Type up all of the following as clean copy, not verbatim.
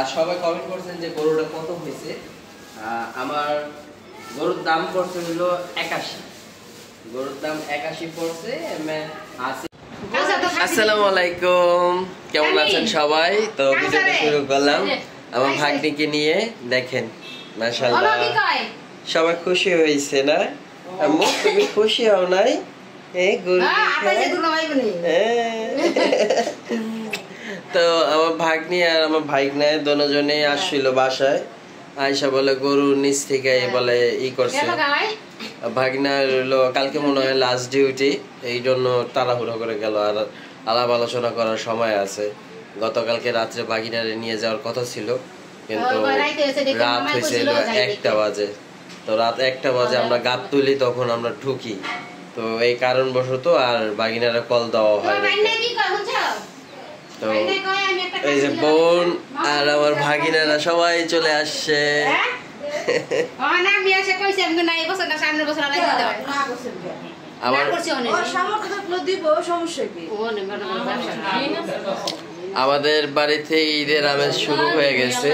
আর সবাই কমেন্ট করছেন যে গরুটা কত হয়েছে। আমার গরুর দাম পড়ছে হলো 81, গরুর দাম 81 পড়ছে। আসসালামু আলাইকুম, কেমন আছেন সবাই? তো ভিডিওটা শুরু করলাম আমার ভাগ্নিকে নিয়ে। দেখেন মাশাআল্লাহ সবাই খুশি হয়েছে না? আম্মু তুমি খুশি হও নাই? তো আমার ভাগ্নি আর আমার ভাইগনা দুজনেই আসছিল বাসায়, আয়সা বলে গরু নিচ থেকে বলে ই করছে। ভাগনা হলো কালকে মনে হয় লাস্ট ডিউটি, এই জন্য তাড়াহুড়ো করে গেল, আর আলাপ আলোচনা করার সময় আছে। গতকালকে রাত্রে ভাগিনারে নিয়ে যাওয়ার কথা ছিল, কিন্তু রাত হয়েছিল 1টা বাজে। তো রাত 1টা বাজে আমরা গাত তুলি, তখন আমরা ঢুকি। তো এই কারণবশত আর ভাগিনারে কল দেওয়া হয়। তো এই যে বোন আর আমার ভাগিনারা সবাই চলে আসছে। আমাদের বাড়িতে ঈদের আমেজ শুরু হয়ে গেছে।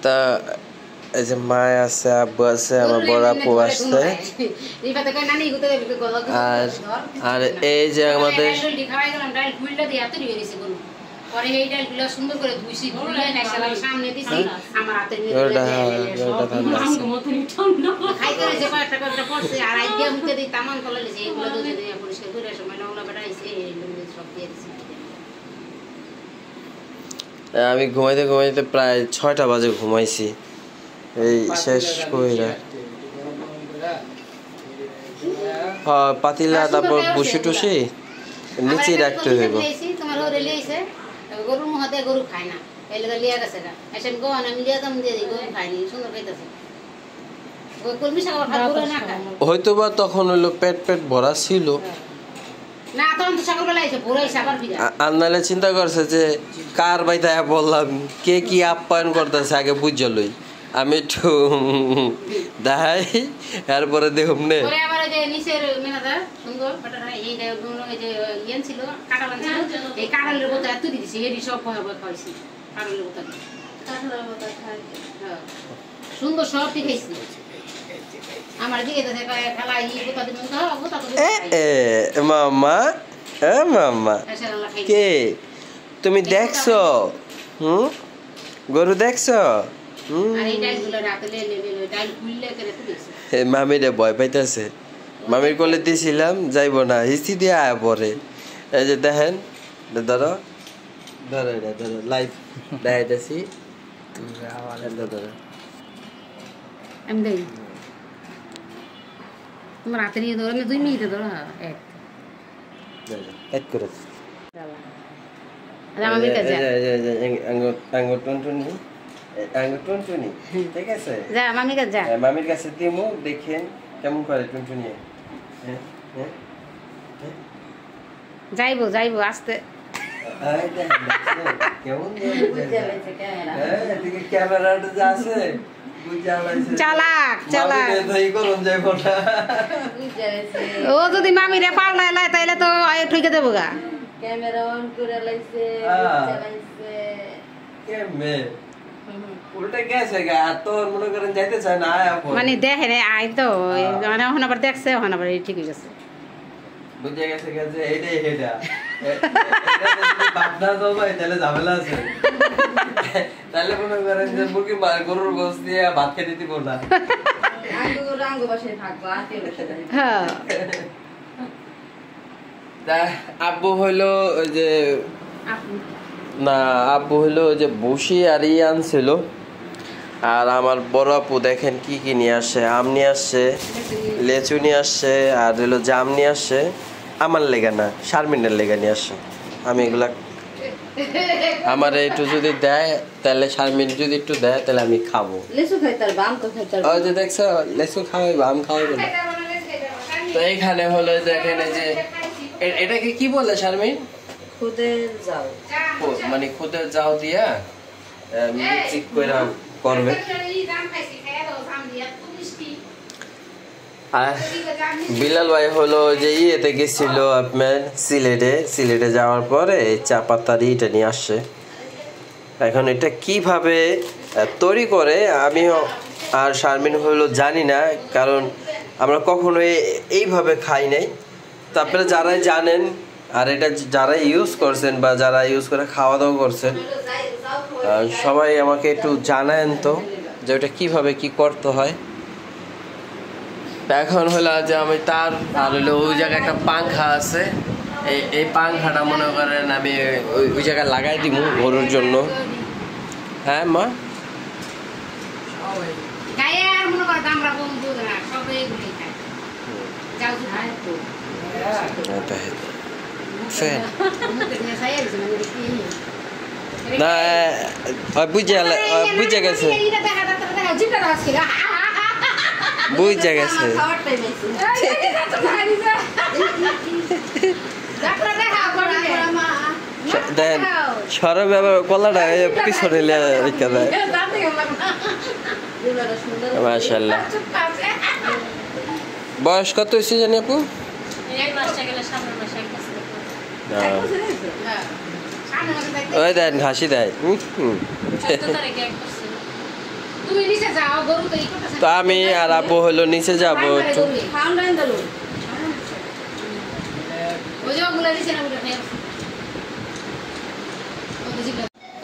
তা এই যে মা আছে, আব্বু আছে, আমার বড় আপু আসছে, আর এই যে আমাদের আমি ঘুমাইতে ঘুমাইতে প্রায় 6টা বাজে ঘুমাইছি। এই শেষ কইরা পাতিলা, তারপর বসে টুসি নিচে রাখতে হইব। হয়তো বা তখন হইলো পেট ভরা ছিল, আন্নালে চিন্তা করছে যে কার বাইতে বললাম কে কি আপ্যায়ন করতেছে আগে বুঝে লই, আমি একটু দেখাই, এরপরে দেখুন নে। সুন্দর সব খাইছি আমার দিকে মামা, মামা কে তুমি দেখছো? গরু দেখছো? মামিরে ভয় পাইতেছে, মামির কোলে দিয়েছিলাম যাইব না, হিস্তি দিয়ে আয়া পরে। এই যে দেখেন, ধরো ধরো এটা ধরো, লাইভ দেখাইতেছি। তোমার হাতে নিয়ে ধরো, 2 মিনিটে ধরো। এক করে ঠিক আছে, মামির কাছে দিমু, দেখেন কেমন করে টুনটুনি। যাইবো আস্তে ক্যামেরাটা যা আছে চালাক চালাক। ও যদি মামিরে পাল্টায় তাইলে তো ঠকে দেবো গা। ক্যামেরা অন করে লাইছে, চালাইছে কেমনে উল্টা গেছে গা, তো মনে করেন যাইতে চায় না, মানে দেখে রে আই তো মানে এখন আবার দেখছে, এখন আবার ঠিক হয়ে গেছে, বুঝে গেছে যে এইটাই হেডা। এটা পাবনা যাবে তাহলে ঝামেলা আছে, তাহলে মনে করেন যে মুরগি গরুর গোশত দিয়ে ভাত খেতে দিব না, রাঙ্গ বসে থাকবো আর কে বসে থাকবে। হ্যাঁ, আব্বু হইলো ওই যে না, আব্বু হইলো ওই যে বসি আর ই আনছিল। আর আমার বড় আপু দেখেন কি কি নিয়ে আসছে, আম নিয়ে আসছে, লেচু নিয়ে আসছে, আর হলো জাম নিয়ে আসছে। আমার লেগা না, শারমিনের লেগা নিয়ে আসছে। আমি এগুলা আমার একটু যদি দেয় তাহলে, শারমিন যদি একটু দেয় তাহলে আমি খাবো। লেচু খাইতে পারবে, আম তো খাইতে পারবে। ওই যে দেখছো লেচু খাওয়াইবো, আম খাওয়াইবো না। তো এইখানে হলো দেখেন এই যে এটাকে কি বলে শারমিন? খুদের যাও, মানে খুদের যাও দিয়া মিক্সিং করে করবে। আর বিলাল ভাই হলো যে ইয়েতে গেছিল আপনার সিলেটে যাওয়ার পরে চা পাতার ইটা নিয়ে আসছে। এখন এটা কিভাবে তৈরি করে আমিও আর শারমিন হলো জানি না, কারণ আমরা কখনো এইভাবে খাই নাই। তারপরে যারাই জানেন আর এটা যারা ইউজ করছেন বা যারা ইউজ করে খাওয়া দাওয়া করছেন সবাই আমাকে একটু জানায়েন তো যে ওটা কিভাবে কি করতে হয়। এখন হলো যে আমি তার আর হলো ওই জায়গায় একটা পাংখা আছে, এই পাংখাটা মনে করেন আমি ওই জায়গায় লাগাই দিব গরুর জন্য। হ্যাঁ মা না বুঝে গেছে বুঝে গেছে দেখেন সরব কলাটা পিছনে রেখে দেয়। মাশাআল্লাহ। বয়স কত হয়েছে জানি আপু? ওই দেন ঘাসি দেয়। তো আমি আর আপু হলো নিচে যাবো একটু।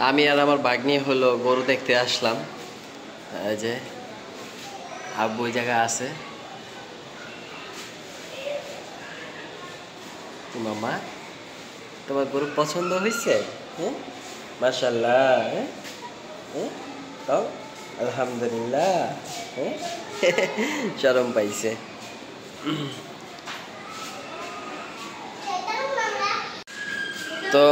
আমি আর আমার বাগনি হলো গরু দেখতে আসলাম। এই যে আব্বু ওই জায়গায় আছে। মামা তোমার গরু পছন্দ হয়েছে? হ্যাঁ মাশাআল্লাহ। হ্যাঁ আলহামদুলিল্লাহ। হ্যাঁ শরম পাইছে। তো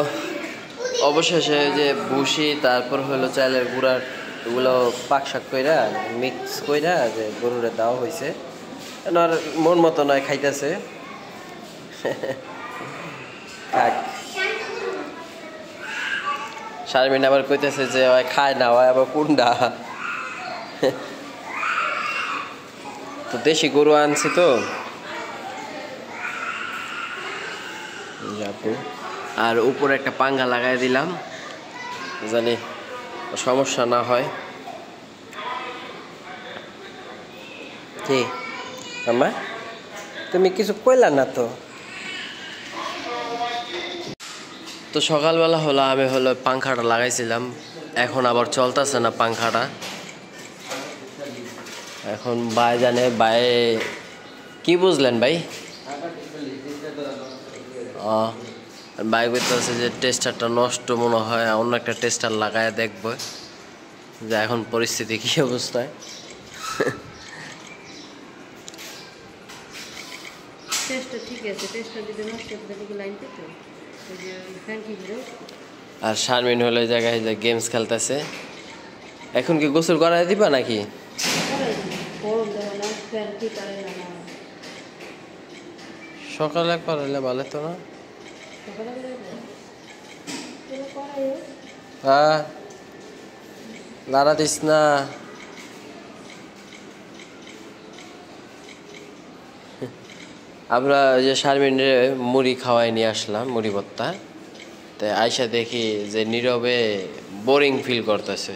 অবশেষে যে ভুসি তারপর হলো চালের গুঁড়ার এগুলো পাকশাক কইরা মিক্স কইরা যে গরুরে দেওয়া হয়েছে। আর মন মতো নয় খাইতেছে। শারমিন আবার কইতেছে যে ওই খায় না, ওই আবার কুন্ডা। তো দেশি গরু আনছি তো আর উপরে একটা পাঙ্গা লাগাই দিলাম জানি সমস্যা না হয়। কি মামা তুমি কিছু কইলা না তো? তো সকালবেলা হলো আমি হলো পাংখাটা লাগাইছিলাম, এখন আবার চলতেছে না পাংখাটা। এখন ভাই জানে, ভাই কি বুঝলেন ভাই? ভাই বলতেছে যে টেস্টারটা নষ্ট মনে হয়, অন্য একটা টেস্টার লাগায় দেখবো যে এখন পরিস্থিতি কি অবস্থায়। আর শারমিন হলো জায়গায় যে গেমস খেলতেছে। এখন কি গোসল করাই দিবা নাকি? সকালে করাইলে ভালো তো না? হ্যাঁ লাড়া দিস না। আমরা ওই যে শারমিনের মুড়ি খাওয়াই নিয়ে আসলাম, মুড়ি ভর্তা। তো আয়সা দেখি যে নীরবে বোরিং ফিল করতেছে,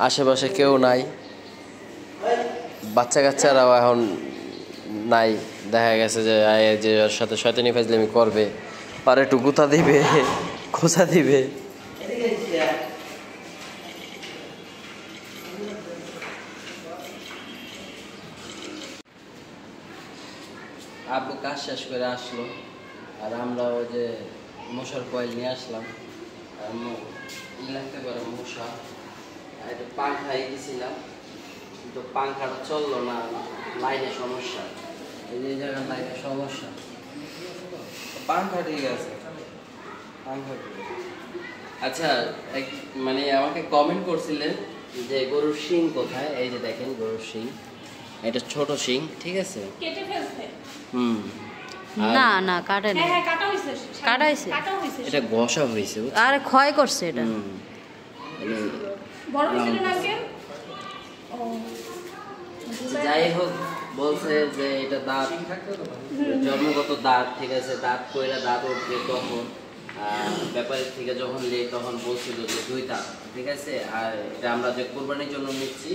আশেপাশে কেউ নাই, বাচ্চা কাচ্চারাও এখন নাই। দেখা গেছে যে যে ওর সাথে শয়তানি ফাজলামি করবে, আর একটু গুতা দিবে, খোঁচা দিবে। আব্বু কাজ শেষ করে আসলো আর আমরা ওই যে মশার কয়েল নিয়ে আসলাম। লাগতে পারে মশা, একটু পাংখাই দিয়েছিলাম কিন্তু পাংখাটা চললো না, লাইনের সমস্যা। এই যে জায়গার লাইনের সমস্যা, পাংখা ঠিক আছে, পাংখা ঠিক আছে। আচ্ছা মানে আমাকে কমেন্ট করছিলেন যে গরুর শিং কোথায়। এই যে দেখেন গরুর শিং, এটা ছোট শিং, ঠিক আছে? কেটে ফেলছে। না না কাটে না। হ্যাঁ কাটা হইছে, কাটা হইছে। এটা ঘষা হইছে, আরে ক্ষয় করছে এটা। বড় হইছিল না কেন? ও যাই হোক বলছে যে এটা দাঁত জন্মগত দাঁত, ঠিক আছে, দাঁত কইরা দাঁত উঠবে তখন ব্যাপারের থেকে যখন নেই তখন বলছিল যে 2 দাঁত, ঠিক আছে। আর এটা আমরা যে কোরবানির জন্য নিচ্ছি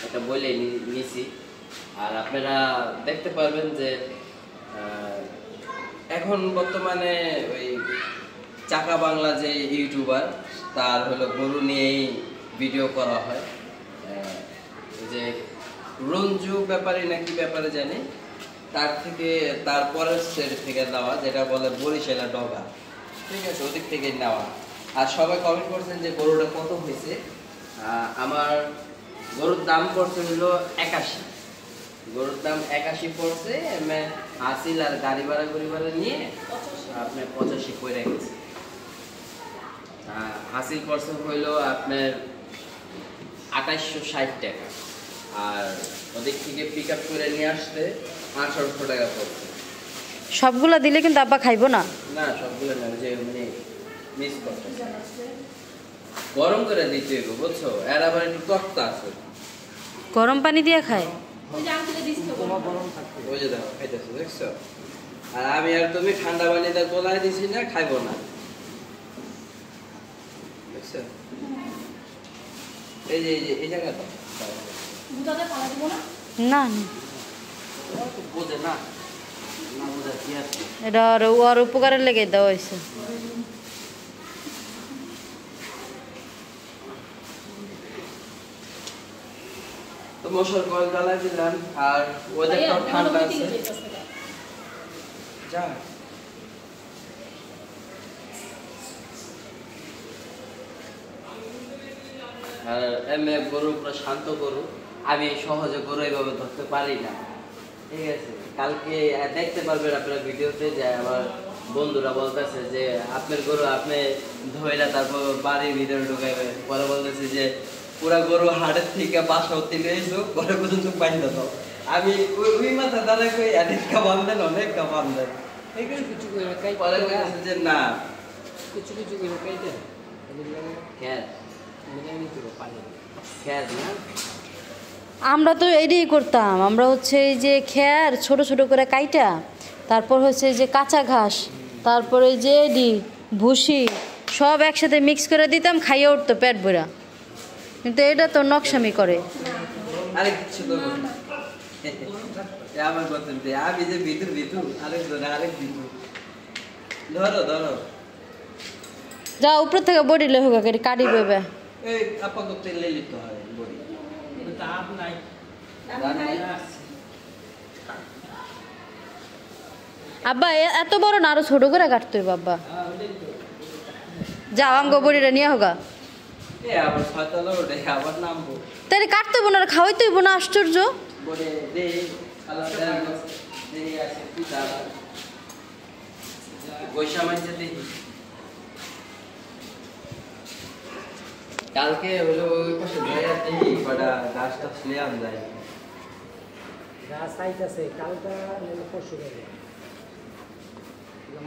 এটা বলে নিছি। আর আপনারা দেখতে পারবেন যে এখন বর্তমানে ওই চাকা বাংলা যে ইউটিউবার তার হলো গরু নিয়েই ভিডিও করা হয়, যে রঞ্জু ব্যাপারে নাকি ব্যাপারে জানি, তার থেকে তারপরের সেট থেকে নেওয়া, যেটা বলে বরিশালা ডগা, ঠিক আছে, ওদিক থেকে নেওয়া। আর সবাই কমেন্ট করছেন যে গরুটা কত হয়েছে। আমার গরুর দাম পড়ছে হলো 81, গরুর দাম 81 পড়ছে। হাসিল আর গাড়ি ভাড়া নিয়ে আপনার 85 পড়ে গেছে। হাসিল পড়ছে হইলো আপনার 2860 টাকা, আর ওদিক থেকে পিক আপ করে নিয়ে আসতে 1800 টাকা পড়ছে। সবগুলা দিলে কিন্তু আব্বা খাইবো না। না সবগুলো না, যে মানে মিস করতে গরম করে দিতে হবে, বুঝছো। এর আবার একটু তক্তা আছে, গরম পানি দিয়ে খায়। ওই যে দেখো খাইতেছো, দেখছো। আর আমি আর তুমি ঠান্ডা পানিতে গোলায় দিছি না, খাইবো না, দেখছো। এই যে এই জায়গাটা না বোঝে না, না বোঝা কি আছে। এটা ওর উপকারের লেগে দেওয়া হয়েছে। তো মশার কয়েল জ্বালাই দিলাম, আর ওয়েদারটাও ঠান্ডা আছে। যা আর এমনি গরু পুরো শান্ত গরু, আমি সহজে গরু এইভাবে ধরতে পারি না, ঠিক আছে। কালকে দেখতে পারবেন আপনারা ভিডিওতে যে আমার বন্ধুরা বলতেছে যে আপনার গরু আপনি ধইরা তারপর বাড়ির ভিতরে ঢুকাইবে, পরে বলতেছে যে পুরা গরু হাটের থেকে বাসা হতে নিয়েছো ঘরে পর্যন্ত বাইন্দা দাও। আমি ওই মাথা দাঁড়ায় কই অনেক কাবান দেন, অনেক কাবান দেন, পরে বলতেছে যে না কিছু করে কাইতে খেয়াল খেয়াল না। আমরা তো এটাই করতাম, আমরা হচ্ছে এই যে খেয়ার ছোট ছোট করে কাইটা, তারপর হচ্ছে এই যে কাঁচা ঘাস, তারপরে এই যে এডি ভুসি সব একসাথে মিক্স করে দিতাম, খাইয়ে উঠতো পেট ভরা। কিন্তু এটা তো নকশামি করে। আরেক কিছু করবো আমার কথা, আমি যে ভিতর আরেক ভিতর ধরো ধরো যা উপর থেকে বডি লে হোক কাটি পেবে। এই আপাতত তেলে লিখতে হয় বড়ি, তাপ নাই। আব্বা এত বড় না, আরো ছোট করে কাটতে হবে আব্বা। যাও আমগো বডিটা নিয়ে হোগা, এ আবার ছয়তলা ওঠে আবার নামবো, তাহলে কাটতে হইব না, খাওয়াইতে হইব না, আশ্চর্য। বলে দে আলাদা দে আছে কি দাদা পয়সা মাইছে দেখি। কালকে হলো ওই পাশে ধরে দেখি বড়া গাছটা নিয়ে আম যায়, গাছ আইতাছে কালটা পরশু করে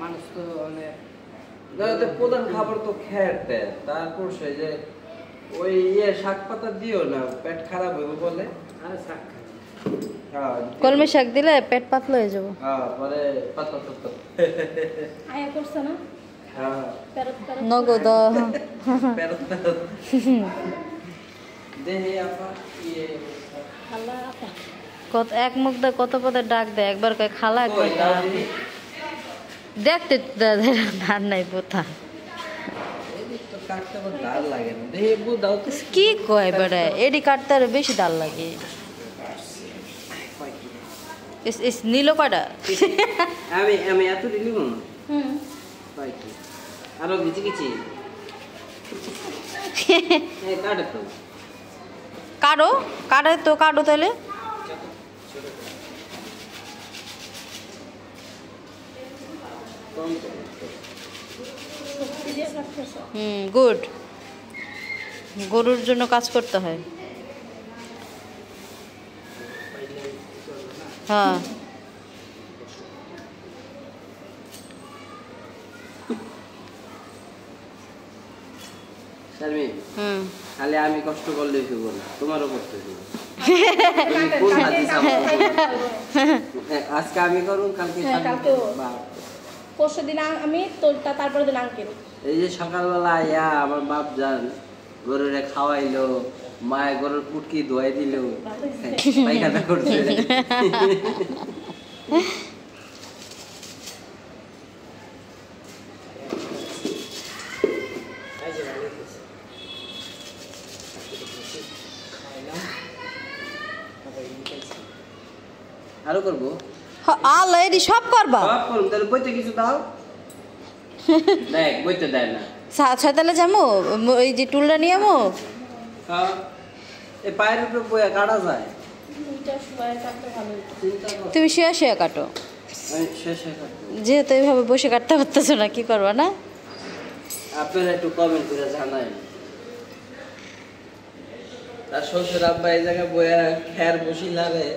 মানুষ তো অনেক প্রধান খাবার তো খেতে, তারপর সে যে ওই শাক পাতা দিও না, পেট খারাপ হবে বলে। আর শাক খাই, কলমি শাক দিলে পেট পাতলা হয়ে যাবো। পরে পাতা আয়া করছে না নগদ দেহে আপা ইয়ে আল্লাহ আপা কত এক মুখ দা কত পদের ডাক দেয়, একবার কয় খালা, একবার কই দাও দিদি? দেখতে ধার নাই পোথা। তো কাটতে আমার দাল লাগে না, দেহে বু দাও তো। কি কয় বেড়া, এডি কাটতে আরো বেশি ডাল লাগে। নীল কয়টা? আমি এত দিলি না পাই কি আরো কিছু কিছু কাটে তো কাটো কাটে তো, কাটো তাহলে। গুড, গরুর জন্য কাজ করতে হয়। হ্যাঁ শারমি, খালি আমি কষ্ট করলে হইব না, তোমারও করতে হইব। কোন হাদিস আজকে আমি করুন কালকে কালকে পরশু দিন আমি তোরটা তারপরে দিন আঙ্কেল এই যে সকালবেলা আইয়া আমার বাপ যান গরুরে খাওয়াইলো মায়ে গরুর পুটকি ধোয়াই দিল পায়খানা করছে আরো করবো আল্লাহ এডি সব করবা সব করুন তাহলে বইতে কিছু দাও দেখ বইতে দেয় না ছয়তলা যাবো ওই যে টুলটা নিয়ে আমো এই পায়ের উপরে বইয়া কাটা যায় তুমি শুয়ে শুয়ে কাটো যেহেতু এইভাবে বসে কাটতে পারতেছো না কি করবা না আপনারা একটু কমেন্ট করে জানায় তার শ্বশুর আব্বা এই জায়গায় বইয়া খেয়ার বসি লাগে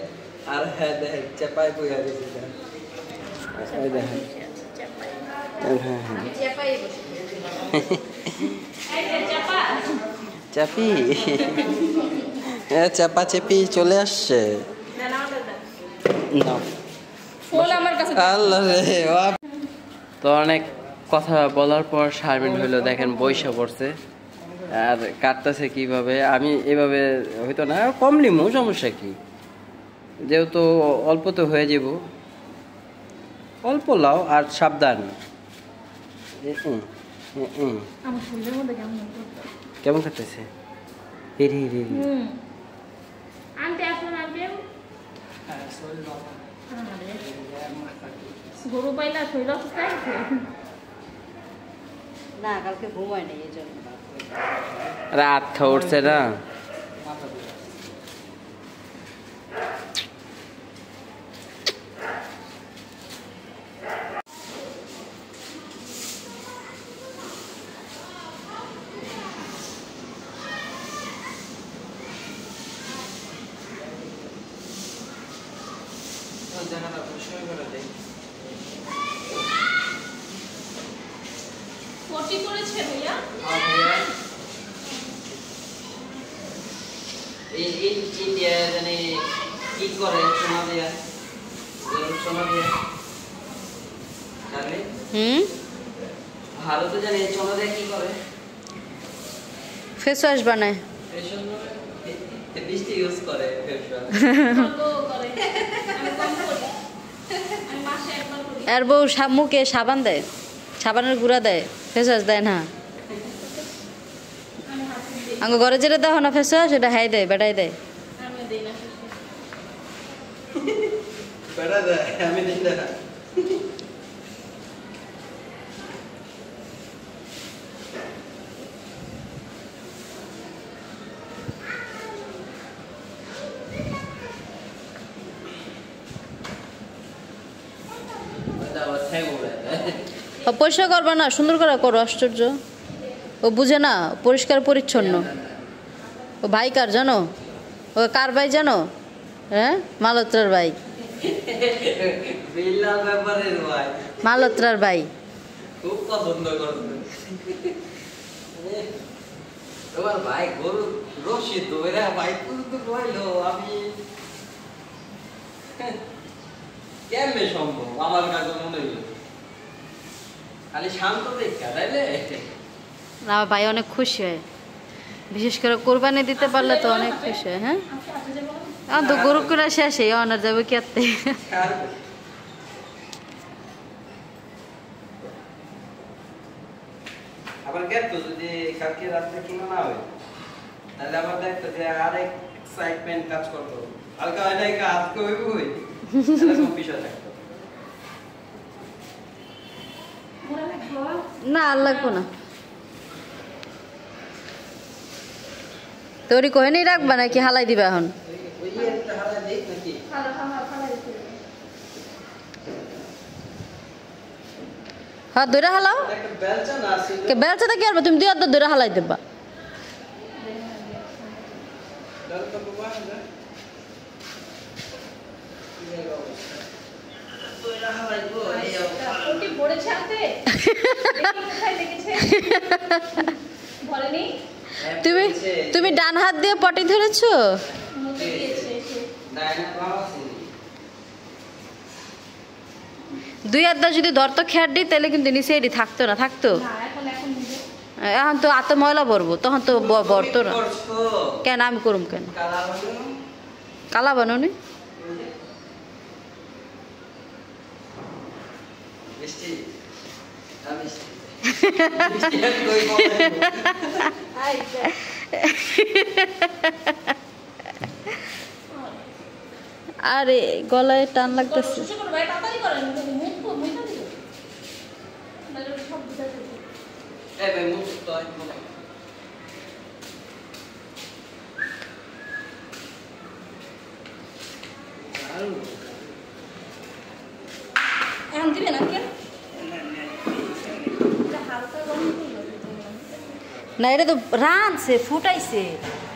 আর হ্যাঁ দেখেন চেপাই বইয়া দিয়েছে দেখেন চাপি চাপা চেপি চলে আসছে আল্লাহ রে তো অনেক কথা বলার পর শারমিন হইলো দেখেন বইসা পড়ছে আর কাটতেছে কিভাবে আমি এভাবে হইতো না কম নিমু সমস্যা কি যেহেতু অল্প তো হয়ে যাব অল্প লাও আর সাবধান কেমন কাটতেছে গরু পাইলা শরীর অসুস্থ না কালকে ঘুমায় নাই এই জন্য রাত খা উঠছে না পটি করেছে ভাইয়া ইন্ডিয়া জানি কি করে সোনা দিয়া ভারতে জানি সোনা দিয়া কি করে ফেস ওয়াশ বানায় বৃষ্টি ইউজ করে আর বউ মুখে সাবান দেয় সাবানের গুঁড়া দেয় ফেস ওয়াশ দেয় না আঙ্গ ঘরে যেটা দেখো না ফেস ওয়াশ সেটা হাই দেয় বেটাই দেয় আমি দিই না পরিষ্কার করবা না সুন্দর করে করো আশ্চর্য ও বুঝে না পরিষ্কার পরিচ্ছন্ন ও ভাই কার জানো ও কার ভাই জানো হ্যাঁ মালত্রার ভাই মালত্রার ভাই খুব পছন্দ করছে তোমার ভাই গরু রশি ধরে ভাই তো কইলো আমি কেমনে সম্ভব আমার কাছে মনে হইল খালি শান্ত দেখা তাইলে না ভাই অনেক খুশি হয় বিশেষ করে কোরবানি দিতে পারলে তো অনেক খুশি হয় হ্যাঁ তো গরু করে শেষে অনার যাবে কেতে আবার গেতো যদি কালকে রাতে কিনা না হয় তাহলে আবার দেখতো যে আরেক এক্সাইটমেন্ট কাজ করতো হালকা হয় না কাজ করবে ওই এরকম বিষয় থাকতো না আর লাগবো না তোরই কহে নেই রাখবা নাকি হালাই দিবা এখন হ্যাঁ দইরা হালাও বেলচাটা কি আর তুমি দুই হাত দইরা হালাই দেবা তুমি ডান হাত দিয়ে পটি ধরেছো দুই হাত যদি ধরতো খেয়ার দিই তাহলে কিন্তু নিচে এটি থাকতো না, থাকতো। না এখন নিজে এখন তো এত ময়লা ভরবো, তখন তো ভরতো না। কেন আমি করুম কেন? কালা বানানি আরে গলায় টান লাগতেছে। সুশি করে ভাই তাড়াতাড়ি করেন, মুখ মুইটা দিও মানে সব বুঝা যাবে। এই ভাই মুখ তো এখন দিবে না কেন? এটা হালকা গরম করলো। না এটা তো রাঁধছে, ফুটাইছে,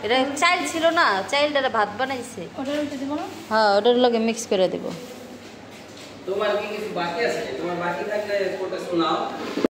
এটা চাইল ছিল না, চাইলটা ভাত বানাইছে। ওটার উঠে দিব না? হ্যাঁ ওটার লগে মিক্স করে দেবো। তোমার কি কিছু বাকি আছে? তোমার বাকি থাকলে ফটো শোনাও।